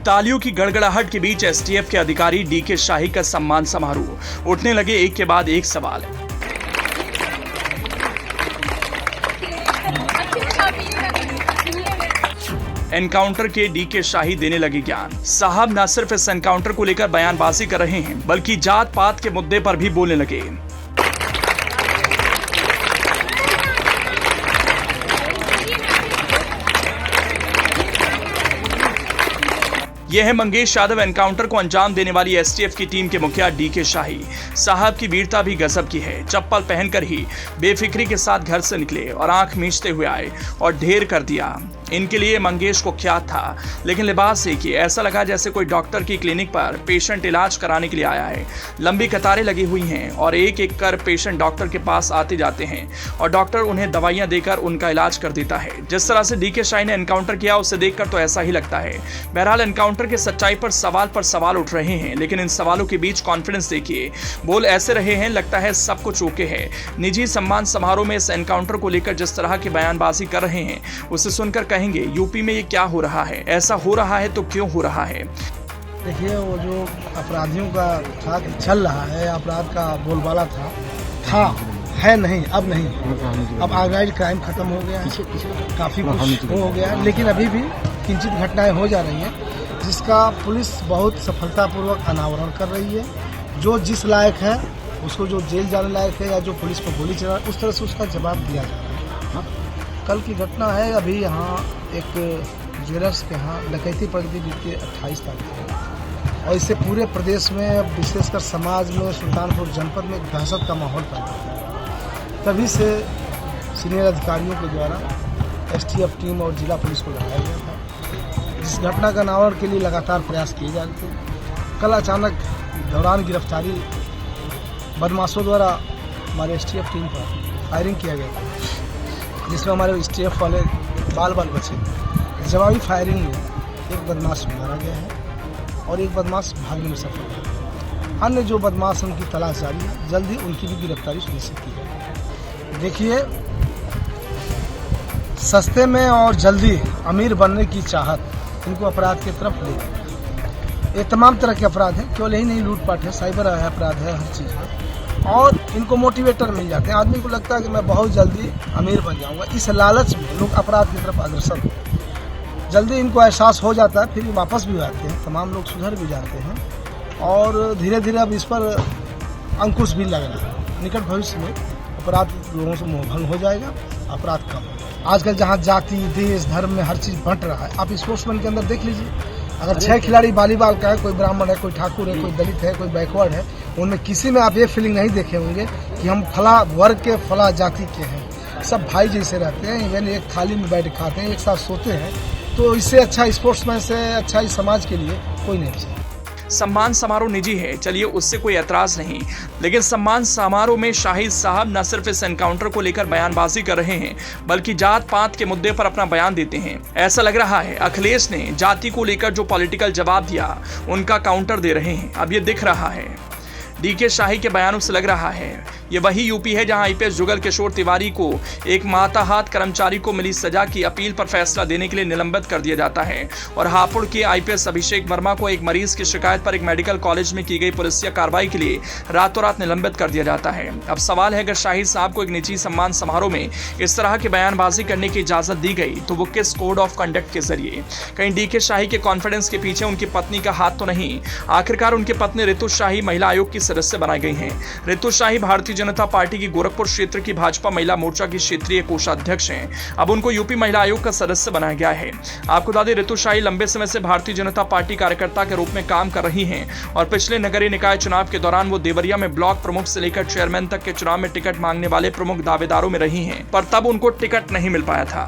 तालियों की गड़गड़ाहट के बीच एसटीएफ के अधिकारी डीके शाही का सम्मान समारोह। उठने लगे एक के बाद एक सवाल। एनकाउंटर के डीके शाही देने लगे ज्ञान। साहब न सिर्फ इस एनकाउंटर को लेकर बयानबाजी कर रहे हैं, बल्कि जात पात के मुद्दे पर भी बोलने लगे। यह है मंगेश यादव, एनकाउंटर को अंजाम देने वाली एसटीएफ की टीम के मुखिया डीके शाही। साहब की वीरता भी गजब की है। चप्पल पहनकर ही बेफिक्री के साथ घर से निकले और आंख मींचते हुए आए और ढेर कर दिया। इनके लिए मंगेश को ख्यात था, लेकिन लिबास एक ही। ऐसा लगा जैसे कोई डॉक्टर की क्लिनिक पर पेशेंट इलाज कराने के लिए आया है। लंबी कतारें लगी हुई हैं और एक एक कर पेशेंट डॉक्टर के पास आते जाते हैं और डॉक्टर उन्हें दवाइयां देकर उनका इलाज कर देता है। जिस तरह से डीके शाही ने एनकाउंटर किया, उसे देखकर तो ऐसा ही लगता है। बहरहाल एनकाउंटर की सच्चाई पर सवाल उठ रहे हैं, लेकिन इन सवालों के बीच कॉन्फिडेंस देखिए। बोल ऐसे रहे हैं, लगता है सब कुछ ओके है। निजी सम्मान समारोह में इस एनकाउंटर को लेकर जिस तरह की बयानबाजी कर रहे हैं, उसे सुनकर कहेंगे यूपी में ये क्या हो रहा है, ऐसा हो रहा है तो क्यों हो रहा है। देखिए, वो जो अपराधियों का था चल रहा है, अपराध का बोलबाला था है नहीं, अब नहीं। अब ऑर्गेनाइज्ड क्राइम खत्म हो गया है, काफी कुछ हो गया है, लेकिन अभी भी किंचित घटनाएं हो जा रही हैं, जिसका पुलिस बहुत सफलतापूर्वक अनावरण कर रही है। जो जिस लायक है उसको, जो जेल जाने लायक है या जो पुलिस पर गोली चला, उस तरह से उसका जवाब दिया जा रहा है। कल की घटना है, अभी यहाँ एक ज्वेलर्स के यहाँ डकैती पड़ गई बीते 28 तारीख को, और इससे पूरे प्रदेश में, विशेषकर समाज में, सुल्तानपुर जनपद में एक दहशत का माहौल पैदा हुआ। तभी से सीनियर अधिकारियों के द्वारा एसटीएफ टीम और जिला पुलिस को लगाया गया था। इस घटना का अनावरण के लिए लगातार प्रयास किए जा रहे थे। कल अचानक दौरान गिरफ्तारी बदमाशों द्वारा हमारे एसटीएफ टीम पर फायरिंग किया गया था, जिसमें हमारे एसटीएफ वाले बाल बचे। जवाबी फायरिंग में एक बदमाश मारा गया है और एक बदमाश भागने में सफल है। अन्य जो बदमाश उनकी तलाश जारी है, जल्द ही उनकी भी गिरफ्तारी सुनिश्चित की जाएगी। देखिए, सस्ते में और जल्दी अमीर बनने की चाहत इनको अपराध की तरफ ले गई। ये तमाम तरह के अपराध हैं, केवल यही नहीं, लूटपाट है, साइबर अपराध है, हर चीज़ है, और इनको मोटिवेटर मिल जाते हैं। आदमी को लगता है कि मैं बहुत जल्दी अमीर बन जाऊंगा। इस लालच में लोग अपराध की तरफ अग्रसर होते हैं। जल्दी इनको एहसास हो जाता है, फिर वापस भी आते हैं। तमाम लोग सुधर भी जाते हैं और धीरे धीरे अब इस पर अंकुश भी लग रहा है। निकट भविष्य में अपराध लोगों से मोहभंग हो जाएगा, अपराध कम हो जाएगा। आजकल जहाँ जाति, देश, धर्म में हर चीज़ बंट रहा है। आप स्पोर्ट्समैन के अंदर देख लीजिए, अगर 6 खिलाड़ी वॉलीबॉल का है, कोई ब्राह्मण है, कोई ठाकुर है, कोई दलित है, कोई बैकवर्ड है, उनमें किसी में आप ये फीलिंग नहीं देखे होंगे कि हम फला वर्ग के, फला जाति के हैं। सब भाई जैसे रहते हैं, इवन एक थाली में बैठ खाते हैं, एक साथ सोते हैं। तो इससे अच्छा स्पोर्ट्समैन से अच्छा इस समाज के लिए कोई नहीं चाहिए। सम्मान समारोह निजी है, चलिए उससे कोई एतराज नहीं, लेकिन सम्मान समारोह में शाहिद साहब न सिर्फ इस एनकाउंटर को लेकर बयानबाजी कर रहे हैं, बल्कि जात पात के मुद्दे पर अपना बयान देते हैं। ऐसा लग रहा है अखिलेश ने जाति को लेकर जो पॉलिटिकल जवाब दिया, उनका काउंटर दे रहे हैं। अब ये दिख रहा है, डीके शाही के बयानों से लग रहा है ये वही यूपी है जहां आईपीएस जुगल किशोर तिवारी को एक माताहात कर्मचारी को मिली सजा की अपील पर फैसला देने के लिए निलंबित कर दिया जाता है, और हापुड़ के आईपीएस अभिषेक वर्मा को एक मरीज की शिकायत पर एक मेडिकल कॉलेज में की गई पुलिसिया कार्रवाई के लिए रातों रात निलंबित कर दिया जाता है। अब सवाल है, अगर शाहिद साहब को एक निजी सम्मान समारोह में इस तरह की बयानबाजी करने की इजाजत दी गई, तो वो किस कोड ऑफ कंडक्ट के जरिए? कहीं डीके शाही के कॉन्फिडेंस के पीछे उनकी पत्नी का हाथ तो नहीं? आखिरकार उनकी पत्नी ऋतु शाही महिला आयोग की सदस्य बनाई गई हैं। ऋतु शाही भारतीय जनता पार्टी की गोरखपुर क्षेत्र की भाजपा महिला मोर्चा की क्षेत्रीय कोषाध्यक्ष हैं। अब उनको यूपी महिला आयोग का सदस्य बनाया गया है। आपको बता दें, ऋतु शाही लंबे समय से भारतीय जनता पार्टी कार्यकर्ता के रूप में काम कर रही हैं और पिछले नगरीय निकाय चुनाव के दौरान वो देवरिया में ब्लॉक प्रमुख से लेकर चेयरमैन तक के चुनाव में टिकट मांगने वाले प्रमुख दावेदारों में रही हैं, पर तब उनको टिकट नहीं मिल पाया था।